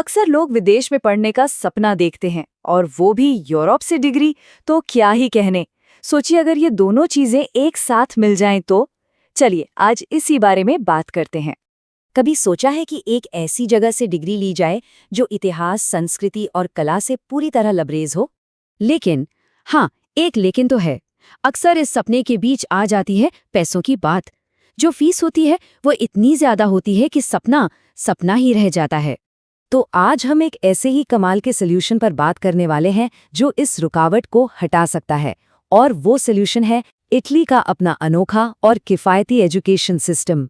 अक्सर लोग विदेश में पढ़ने का सपना देखते हैं और वो भी यूरोप से डिग्री, तो क्या ही कहने। सोचिए अगर ये दोनों चीजें एक साथ मिल जाएं तो। चलिए आज इसी बारे में बात करते हैं। कभी सोचा है कि एक ऐसी जगह से डिग्री ली जाए जो इतिहास, संस्कृति और कला से पूरी तरह लबरेज हो? लेकिन हाँ, एक लेकिन तो है। अक्सर इस सपने के बीच आ जाती है पैसों की बात। जो फीस होती है वो इतनी ज्यादा होती है कि सपना सपना ही रह जाता है। तो आज हम एक ऐसे ही कमाल के सॉल्यूशन पर बात करने वाले हैं जो इस रुकावट को हटा सकता है, और वो सॉल्यूशन है इटली का अपना अनोखा और किफ़ायती एजुकेशन सिस्टम।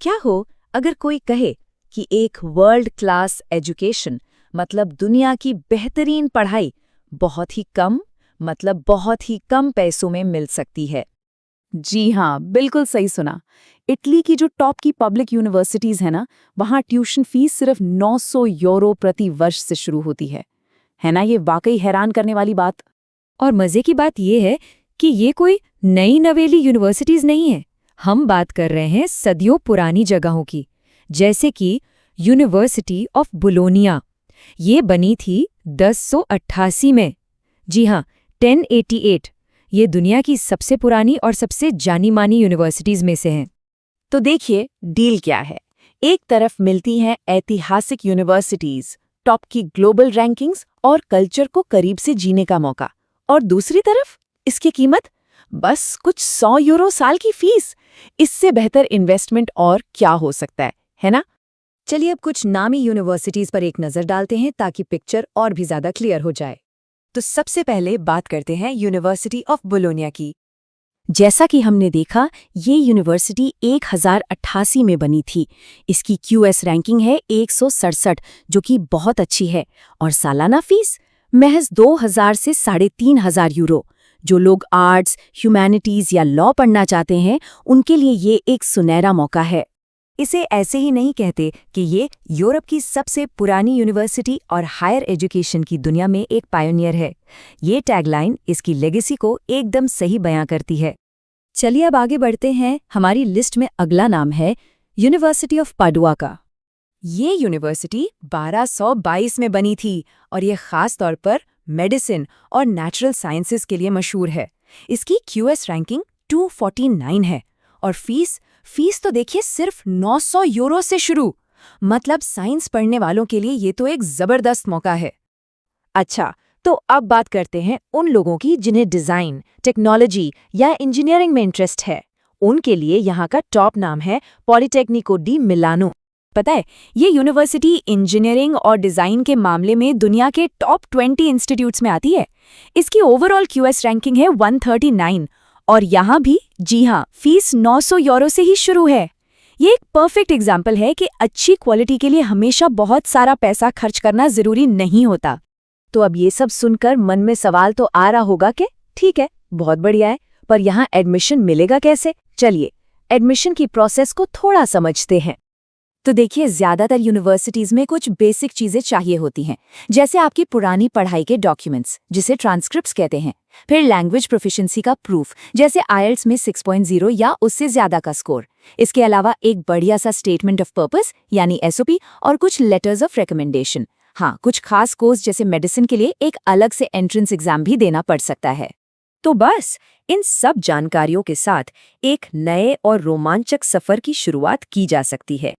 क्या हो अगर कोई कहे कि एक वर्ल्ड क्लास एजुकेशन मतलब दुनिया की बेहतरीन पढ़ाई बहुत ही कम पैसों में मिल सकती है? जी हाँ, बिल्कुल सही सुना। इटली की जो टॉप की पब्लिक यूनिवर्सिटीज है ना, वहाँ ट्यूशन फीस सिर्फ 900 यूरो प्रति वर्ष से शुरू होती है ना? ये वाकई हैरान करने वाली बात। और मजे की बात यह है कि ये कोई नई नवेली यूनिवर्सिटीज नहीं है। हम बात कर रहे हैं सदियों पुरानी जगहों की, जैसे कि यूनिवर्सिटी ऑफ बुलोनिया। ये बनी थी 1088 में। जी हाँ, 1088। ये दुनिया की सबसे पुरानी और सबसे जानी मानी यूनिवर्सिटीज में से हैं। तो देखिए डील क्या है। एक तरफ मिलती हैं ऐतिहासिक यूनिवर्सिटीज, टॉप की ग्लोबल रैंकिंग्स और कल्चर को करीब से जीने का मौका, और दूसरी तरफ इसकी कीमत बस कुछ 100 यूरो साल की फीस। इससे बेहतर इन्वेस्टमेंट और क्या हो सकता है ना? चलिए अब कुछ नामी यूनिवर्सिटीज पर एक नजर डालते हैं ताकि पिक्चर और भी ज्यादा क्लियर हो जाए। तो सबसे पहले बात करते हैं यूनिवर्सिटी ऑफ बोलोनिया की। जैसा कि हमने देखा, ये यूनिवर्सिटी 1088 में बनी थी। इसकी QS रैंकिंग है 167, जो कि बहुत अच्छी है, और सालाना फीस महज 2000 से 3500 यूरो। जो लोग आर्ट्स, ह्यूमैनिटीज या लॉ पढ़ना चाहते हैं, उनके लिए ये एक सुनहरा मौका है। इसे ऐसे ही नहीं कहते कि ये यूरोप की सबसे पुरानी यूनिवर्सिटी और हायर एजुकेशन की दुनिया में एक पायोनियर है। ये टैगलाइन इसकी लेगेसी को एकदम सही बयां करती है। चलिए अब आगे बढ़ते हैं। हमारी लिस्ट में अगला नाम है यूनिवर्सिटी ऑफ पाडुआ का। ये यूनिवर्सिटी 1222 में बनी थी और ये खास तौर पर मेडिसिन और नेचुरल साइंसेज के लिए मशहूर है। इसकी QS रैंकिंग 249 है और फीस तो देखिए सिर्फ 900 यूरो से शुरू। मतलब साइंस पढ़ने वालों के लिए ये तो एक जबरदस्त मौका है। अच्छा, तो अब बात करते हैं उन लोगों की जिन्हें डिजाइन, टेक्नोलॉजी या इंजीनियरिंग में इंटरेस्ट है। उनके लिए यहाँ का टॉप नाम है पॉलिटेक्निको डी मिलानो। पता है, ये यूनिवर्सिटी इंजीनियरिंग और डिजाइन के मामले में दुनिया के टॉप 20 इंस्टीट्यूट्स में आती है। इसकी ओवरऑल QS रैंकिंग है 139, और यहाँ भी जी हाँ, फीस 900 यूरो से ही शुरू है। ये एक परफेक्ट एग्जाम्पल है कि अच्छी क्वालिटी के लिए हमेशा बहुत सारा पैसा खर्च करना जरूरी नहीं होता। तो अब ये सब सुनकर मन में सवाल तो आ रहा होगा कि ठीक है, बहुत बढ़िया है, पर यहाँ एडमिशन मिलेगा कैसे? चलिए एडमिशन की प्रोसेस को थोड़ा समझते हैं। तो देखिए, ज्यादातर यूनिवर्सिटीज में कुछ बेसिक चीजें चाहिए होती हैं, जैसे आपकी पुरानी पढ़ाई के डॉक्यूमेंट्स, जिसे ट्रांसक्रिप्ट्स कहते हैं। फिर लैंग्वेज प्रोफिशिएंसी का प्रूफ, जैसे IELTS में 6.0 या उससे ज्यादा का स्कोर। इसके अलावा एक बढ़िया सा स्टेटमेंट ऑफ पर्पस यानी SOP, और कुछ लेटर्स ऑफ रिकमेंडेशन। हाँ, कुछ खास कोर्स जैसे मेडिसिन के लिए एक अलग से एंट्रेंस एग्जाम भी देना पड़ सकता है। तो बस इन सब जानकारियों के साथ एक नए और रोमांचक सफर की शुरुआत की जा सकती है।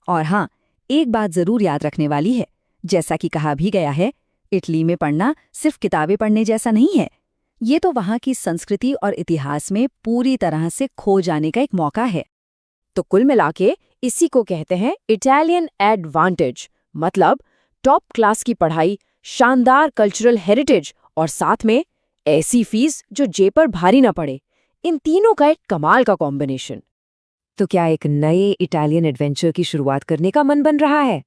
और हाँ, एक बात जरूर याद रखने वाली है, जैसा कि कहा भी गया है, इटली में पढ़ना सिर्फ किताबें पढ़ने जैसा नहीं है। ये तो वहाँ की संस्कृति और इतिहास में पूरी तरह से खो जाने का एक मौका है। तो कुल मिलाके इसी को कहते हैं इटालियन एडवांटेज, मतलब टॉप क्लास की पढ़ाई, शानदार कल्चरल हेरिटेज और साथ में ऐसी फीस जो जेब पर भारी न पड़े। इन तीनों का एक कमाल का कॉम्बिनेशन। तो क्या एक नए इटालियन एडवेंचर की शुरुआत करने का मन बन रहा है?